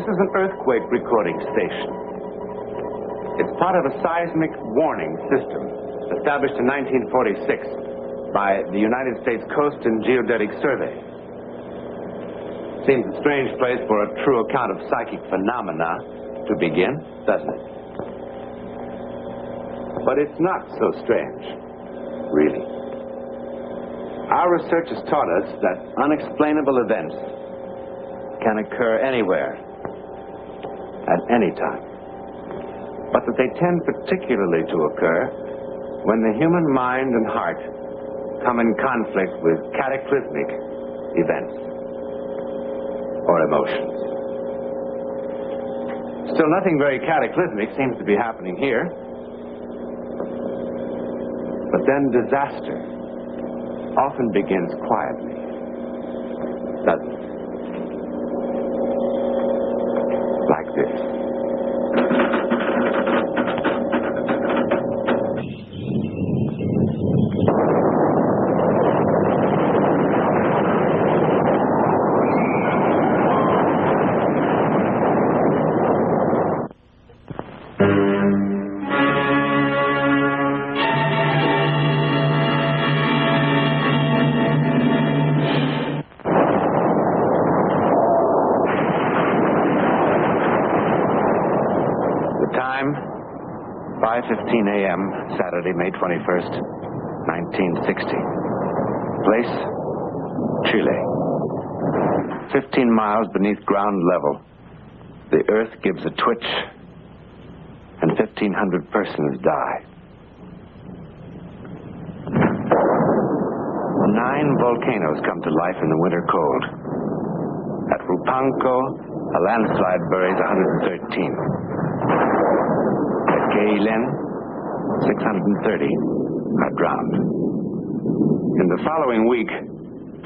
This is an earthquake recording station. It's part of a seismic warning system established in 1946 by the United States Coast and Geodetic Survey. Seems a strange place for a true account of psychic phenomena to begin, doesn't it? But it's not so strange, really. Our research has taught us that unexplainable events can occur anywhere, at any time. But that they tend particularly to occur when the human mind and heart come in conflict with cataclysmic events or emotions. Still, nothing very cataclysmic seems to be happening here. But then disaster often begins quietly, doesn't it? Like this. Time, 5:15 a.m., Saturday, May 21st, 1960. Place, Chile. 15 miles beneath ground level. The earth gives a twitch, and 1,500 persons die. 9 volcanoes come to life in the winter cold. At Rupanco, a landslide buries 113. Keilen, 630 are drowned. In the following week,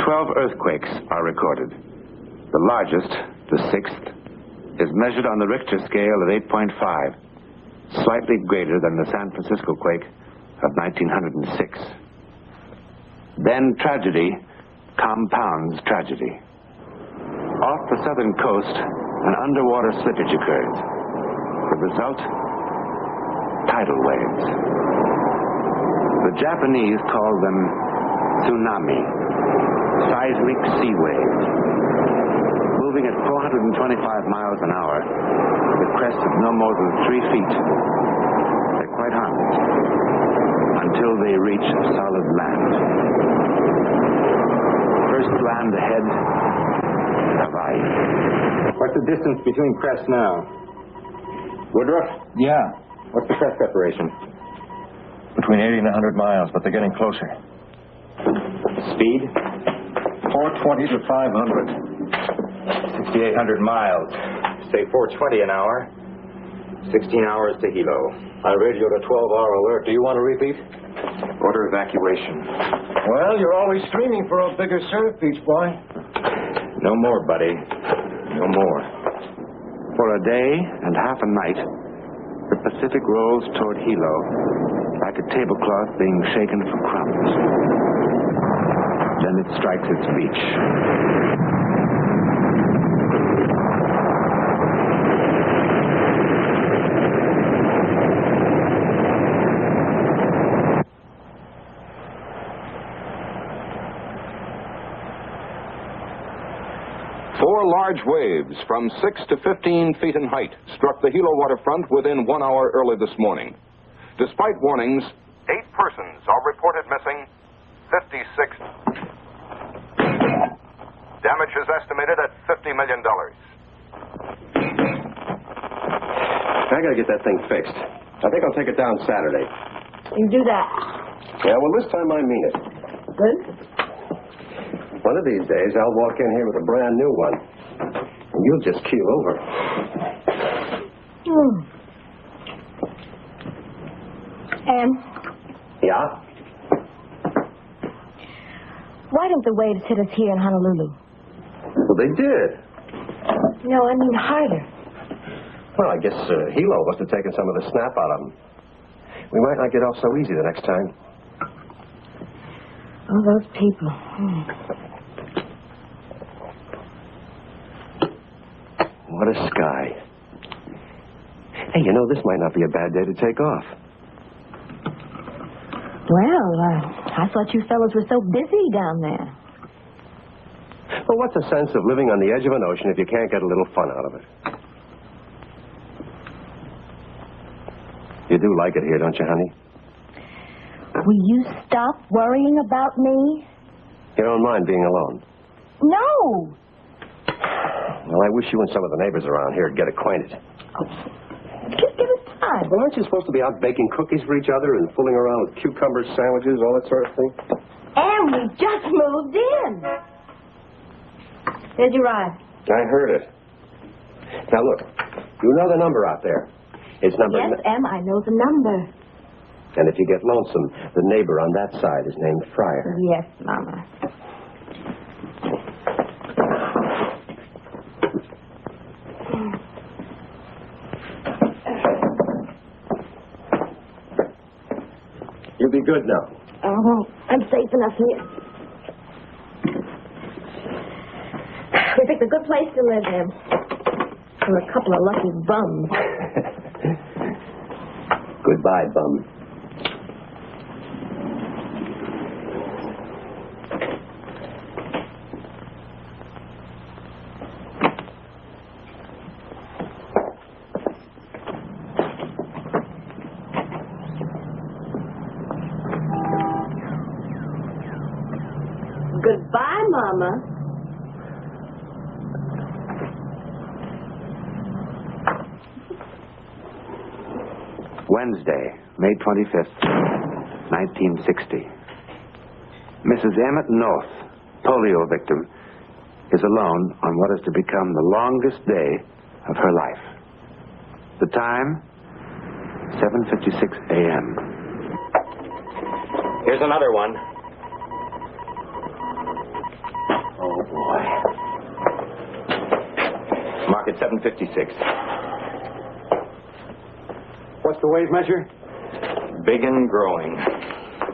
12 earthquakes are recorded. The largest, the 6th, is measured on the Richter scale at 8.5, slightly greater than the San Francisco quake of 1906. Then tragedy compounds tragedy. Off the southern coast, an underwater slippage occurs. The result? Tidal waves. The Japanese call them tsunami, seismic sea waves. Moving at 425 miles an hour, with crests of no more than 3 feet. They're quite harmless until they reach solid land. First land ahead, Hawaii. What's the distance between crests now? Woodruff? Yeah. What's the crest separation? Between 80 and 100 miles, but they're getting closer. Speed? 420 to 500. 6,800 miles. Say 420 an hour. 16 hours to Hilo. I radioed a 12-hour alert. Do you want to repeat? Order evacuation. Well, you're always streaming for a bigger surf, Beach Boy. No more, buddy. No more. For a day and half a night, the Pacific rolls toward Hilo like a tablecloth being shaken for crumbs. Then it strikes its beach. Four large waves from 6 to 15 feet in height struck the Hilo waterfront within 1 hour early this morning. Despite warnings, 8 persons are reported missing, 56. Damage is estimated at $50 million. I gotta get that thing fixed. I think I'll take it down Saturday. You do that. Yeah, well, this time I mean it. Good? One of these days, I'll walk in here with a brand new one. And you'll just keel over. Yeah? Why don't the waves hit us here in Honolulu? Well, they did. No, I mean harder. Well, I guess Hilo must have taken some of the snap out of them. We might not get off so easy the next time. Oh, those people. what a sky. Hey, you know, this might not be a bad day to take off. Well, I thought you fellows were so busy down there. Well, what's the sense of living on the edge of an ocean if you can't get a little fun out of it? You do like it here, don't you, honey? Will you stop worrying about me? You don't mind being alone? No. Well, I wish you and some of the neighbors around here would get acquainted. Oh, just give us time. Well, aren't you supposed to be out baking cookies for each other and fooling around with cucumber sandwiches, all that sort of thing? And we just moved in. There's your ride. I heard it. Now, look, you know the number out there. It's number... Yes, Em, I know the number. And if you get lonesome, the neighbor on that side is named Fryer. Yes, Mama. You'll be good now. Oh, I'm safe enough here. We picked a good place to live in. We're a couple of lucky bums. Goodbye, bum. Goodbye, Mama. Wednesday, May 25th, 1960. Mrs. Emmett North, polio victim, is alone on what is to become the longest day of her life. The time, 7:56 a.m. Here's another one. Oh, boy. Mark it 7:56. What's the wave measure? Big and growing.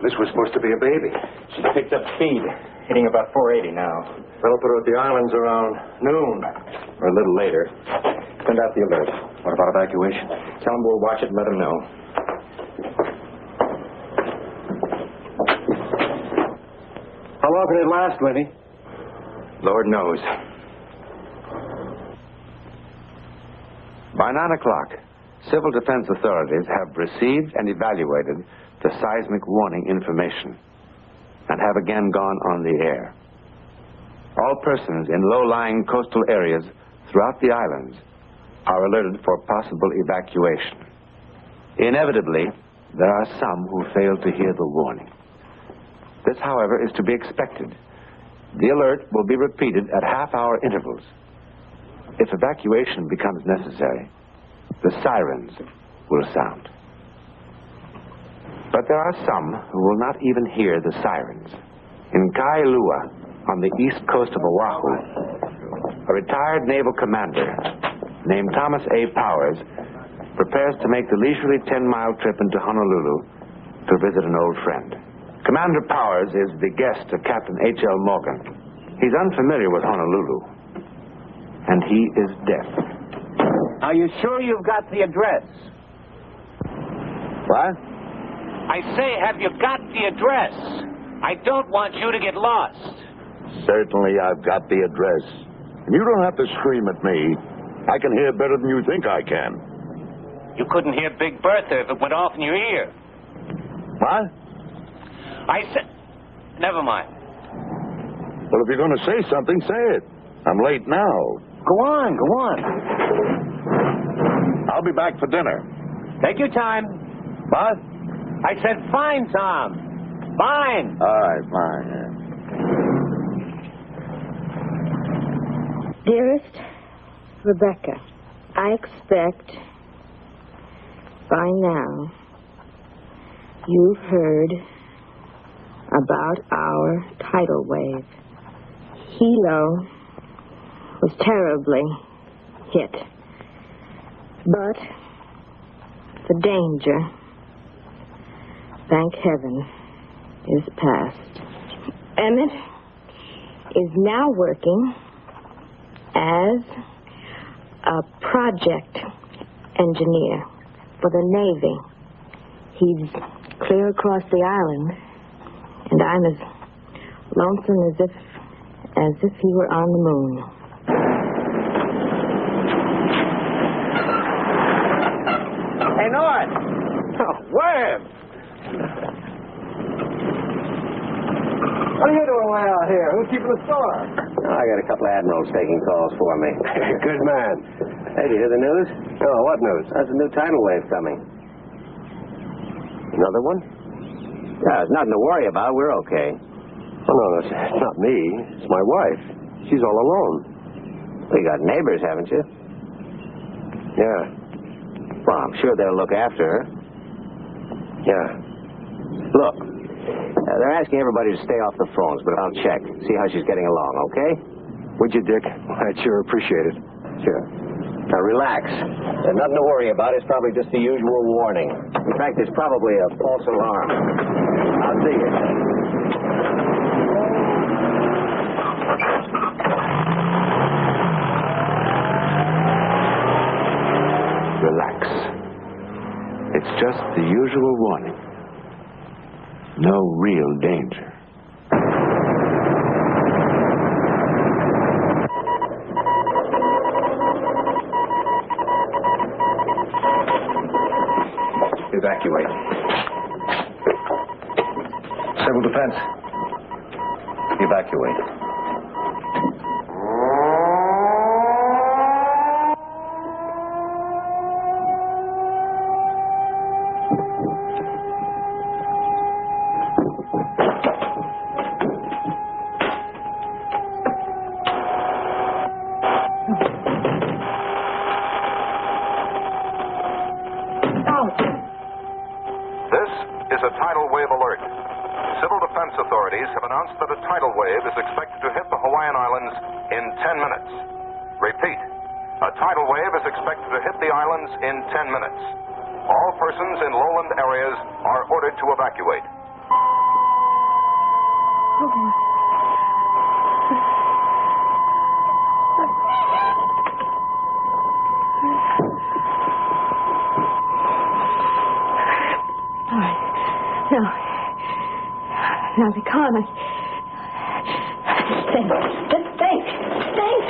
This was supposed to be a baby. She picked up speed, hitting about 480 now. We'll put her at the islands around noon. Or a little later. Send out the alert. What about evacuation? Tell them we'll watch it and let them know. How long can it last, Winnie? Lord knows. By 9 o'clock, civil defense authorities have received and evaluated the seismic warning information and have again gone on the air. All persons in low-lying coastal areas throughout the islands are alerted for possible evacuation. Inevitably, there are some who fail to hear the warning. This, however, is to be expected. The alert will be repeated at half-hour intervals. If evacuation becomes necessary, the sirens will sound. But there are some who will not even hear the sirens. In Kailua, on the east coast of Oahu, a retired naval commander named Thomas A. Powers prepares to make the leisurely 10-mile trip into Honolulu to visit an old friend. Commander Powers is the guest of Captain H.L. Morgan. He's unfamiliar with Honolulu, and he is deaf. Are you sure you've got the address? What? I say, have you got the address? I don't want you to get lost. Certainly I've got the address. And you don't have to scream at me. I can hear better than you think I can. You couldn't hear Big Bertha if it went off in your ear. What? I said... Never mind. Well, if you're going to say something, say it. I'm late now. Go on, go on. I'll be back for dinner. Take your time. What? I said fine, Tom. Fine. All right, fine. Yeah. Dearest Rebecca, I expect by now you've heard about our tidal wave. Hilo was terribly hit, but the danger, thank heaven, is past. Emmett is now working as a project engineer for the Navy. He's clear across the island, and I'm as lonesome as if he were on the moon. Hey, North! Oh, Webb! What are you doing way out here? Who's keeping the store? Oh, I got a couple of admirals taking calls for me. Good man. Hey, do you hear the news? Oh, what news? There's a new tidal wave coming. Another one? Yeah, there's nothing to worry about. We're okay. Oh, no, it's not me. It's my wife. She's all alone. Well, you got neighbors, haven't you? Yeah. Well, I'm sure they'll look after her. Yeah. Look, they're asking everybody to stay off the phones, but I'll check. See how she's getting along, okay? Would you, Dick? I'd sure appreciate it. Sure. Now, relax. There's nothing to worry about. It's probably just the usual warning. In fact, it's probably a false alarm. I'll see you. Relax. It's just the usual warning. No real danger. Evacuate. Civil defense. Evacuate. This is a tidal wave alert. Civil defense authorities have announced that a tidal wave is expected to hit the Hawaiian Islands in 10 minutes. Repeat, a tidal wave is expected to hit the islands in 10 minutes. All persons in lowland areas are ordered to evacuate. Now, be calm. Think. Just think. Think.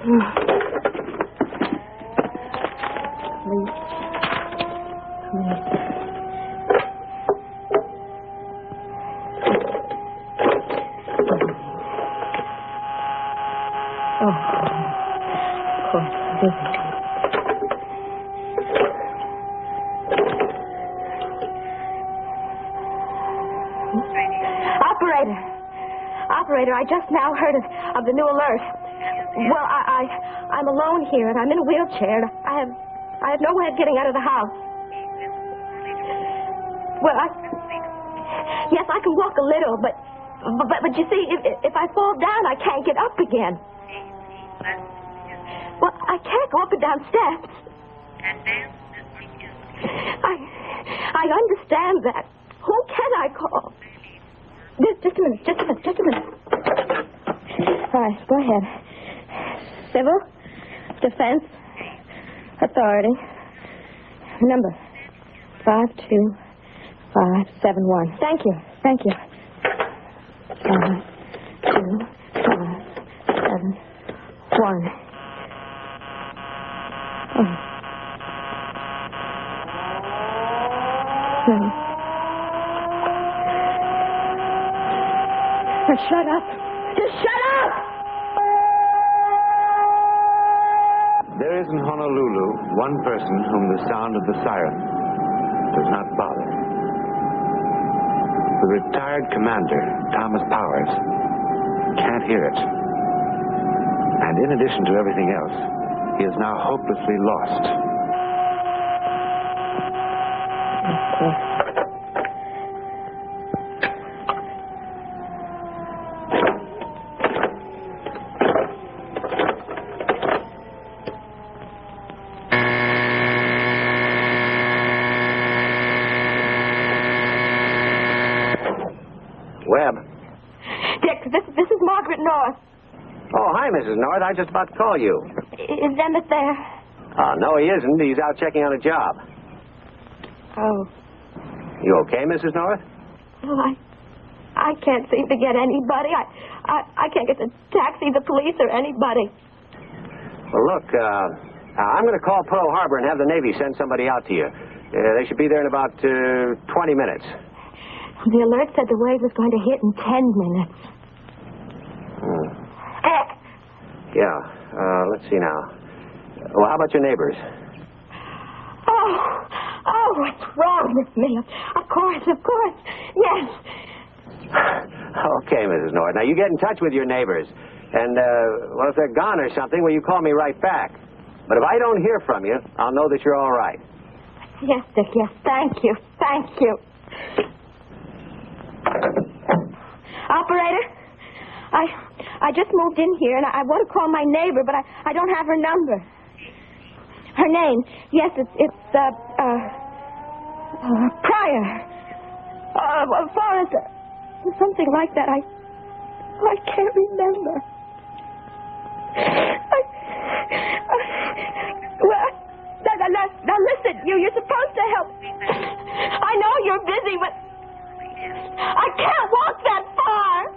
Please. Oh, of course, busy. Operator, I just now heard of the new alert. Well, I'm alone here, and I'm in a wheelchair. And I have no way of getting out of the house. Well, yes, I can walk a little, but you see, if I fall down, I can't get up again. Well, I can't go up and down steps. I understand that. Who can I call? Just a minute. All right, go ahead. Civil Defense Authority. Number 52571. Thank you. 52571. Oh. Shut up. Just shut up! There is in Honolulu one person whom the sound of the siren does not bother. The retired commander, Thomas Powers, can't hear it. And in addition to everything else, he is now hopelessly lost. Webb. Dick, this is Margaret North. Oh, hi, Mrs. North. I was just about to call you. Is Emmett there? No, he isn't. He's out checking on a job. Oh. You okay, Mrs. North? Well, I can't seem to get anybody. I can't get the taxi, the police, or anybody. Well, look, I'm going to call Pearl Harbor and have the Navy send somebody out to you. They should be there in about 20 minutes. The alert said the wave was going to hit in 10 minutes. Yeah, let's see now. Well, how about your neighbors? Oh, what's wrong with me? Of course, yes. Okay, Mrs. North. Now, you get in touch with your neighbors. And, well, if they're gone or something, well, you call me right back. But if I don't hear from you, I'll know that you're all right. Yes, Dick, yes. Thank you. Operator, I just moved in here, and I want to call my neighbor, but I don't have her number. Her name, yes, it's Pryor. Forrester. Something like that. I can't remember. Well, now listen, you're supposed to help. I know you're busy, but I can't walk that far.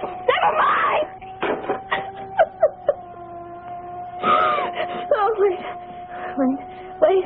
Never mind. Oh, wait.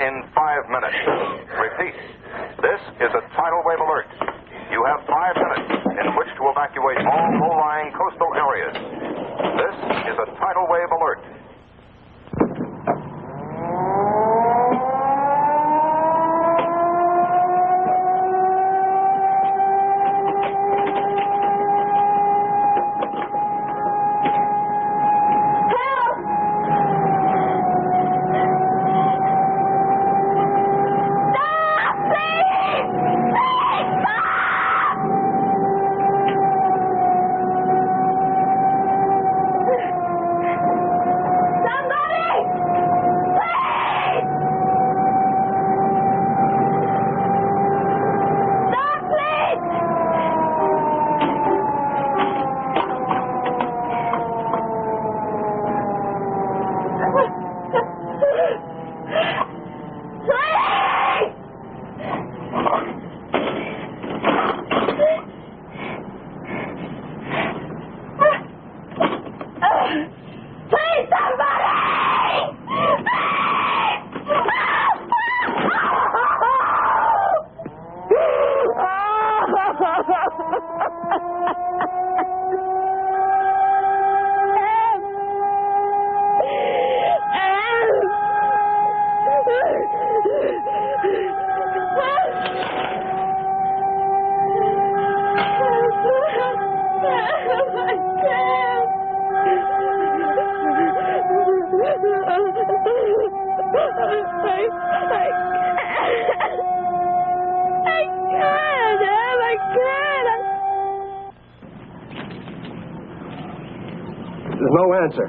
In 5 minutes. Repeat, this is a tidal wave alert. You have 5 minutes in which to evacuate all low-lying coastal areas. This is a tidal wave alert. There's no answer.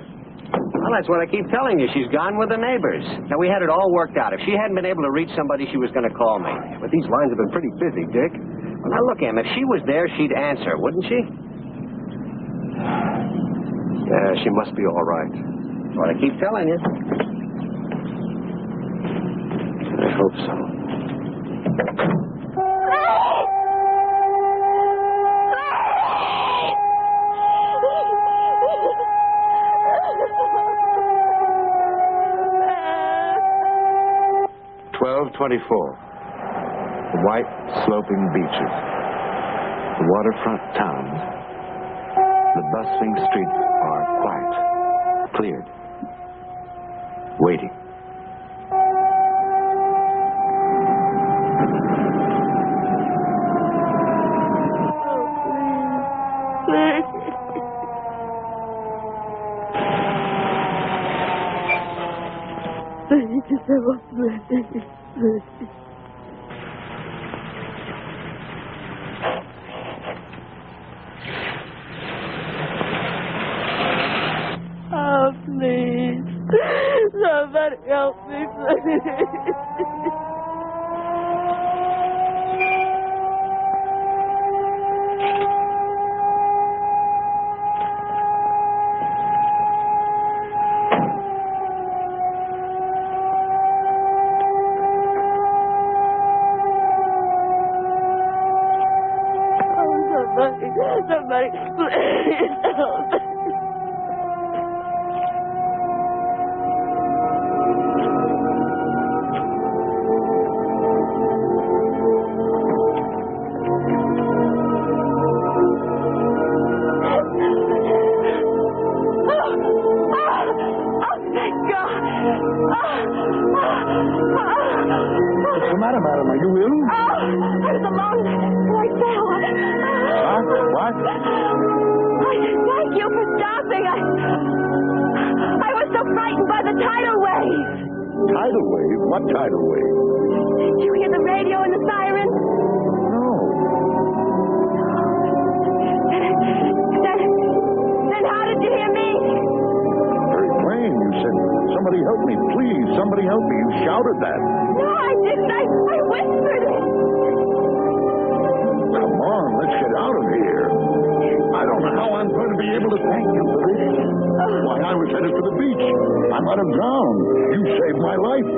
Well, that's what I keep telling you. She's gone with the neighbors. Now, we had it all worked out. If she hadn't been able to reach somebody, she was going to call me. But these lines have been pretty busy, Dick. Well, now, look, Em, if she was there, she'd answer, wouldn't she? Yeah, she must be all right. That's what I keep telling you. I hope so. The white sloping beaches, the waterfront towns, the bustling streets are quiet, cleared, waiting. Oh, please. Somebody help me, please. Somebody, please help me. What's the matter, madam? Are you ill? I was alone. I fell. What? Thank you for stopping. I was so frightened by the tidal wave. Tidal wave? What tidal wave? Did you hear the radio and the siren? No. Then how did you hear me? Very plain. You said, somebody help me, please. Somebody help me. You shouted that. No, I didn't. I whispered it. Come on, let's get out of here. I don't know how I'm going to be able to thank you for this. Why, I was headed for the beach. I might have drowned. You saved my life.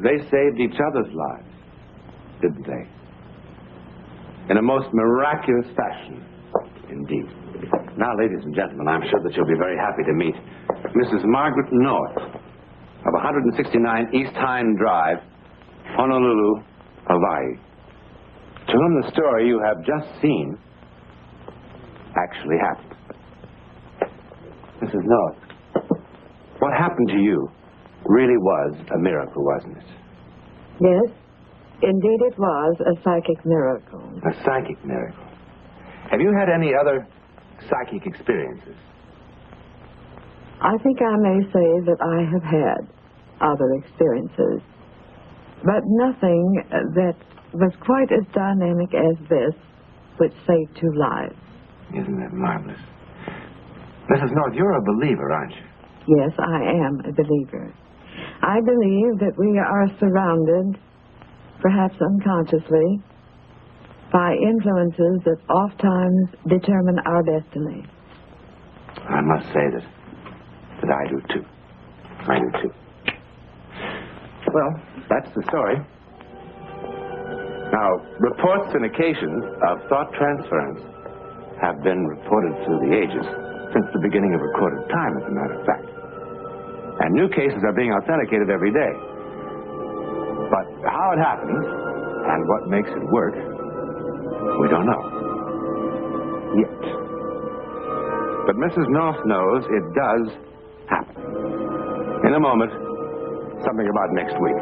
They saved each other's lives, didn't they? In a most miraculous fashion, indeed. Now, ladies and gentlemen, I'm sure that you'll be very happy to meet Mrs. Margaret North of 169 East Hind Drive, Honolulu, Hawaii, to whom the story you have just seen actually happened. Mrs. North, what happened to you really was a miracle, wasn't it? Yes, indeed it was a psychic miracle. A psychic miracle. Have you had any other psychic experiences? I think I may say that I have had other experiences, but nothing that was quite as dynamic as this, which saved 2 lives. Isn't that marvelous? Mrs. North, you're a believer, aren't you? Yes, I am a believer. I believe that we are surrounded, perhaps unconsciously, by influences that oftentimes determine our destiny. I must say that I do too. I do too. Well, that's the story. Now, reports and occasions of thought transference have been reported through the ages, since the beginning of recorded time, as a matter of fact. And new cases are being authenticated every day. But how it happens and what makes it work, we don't know. Yet. But Mrs. North knows it does happen. In a moment, something about next week.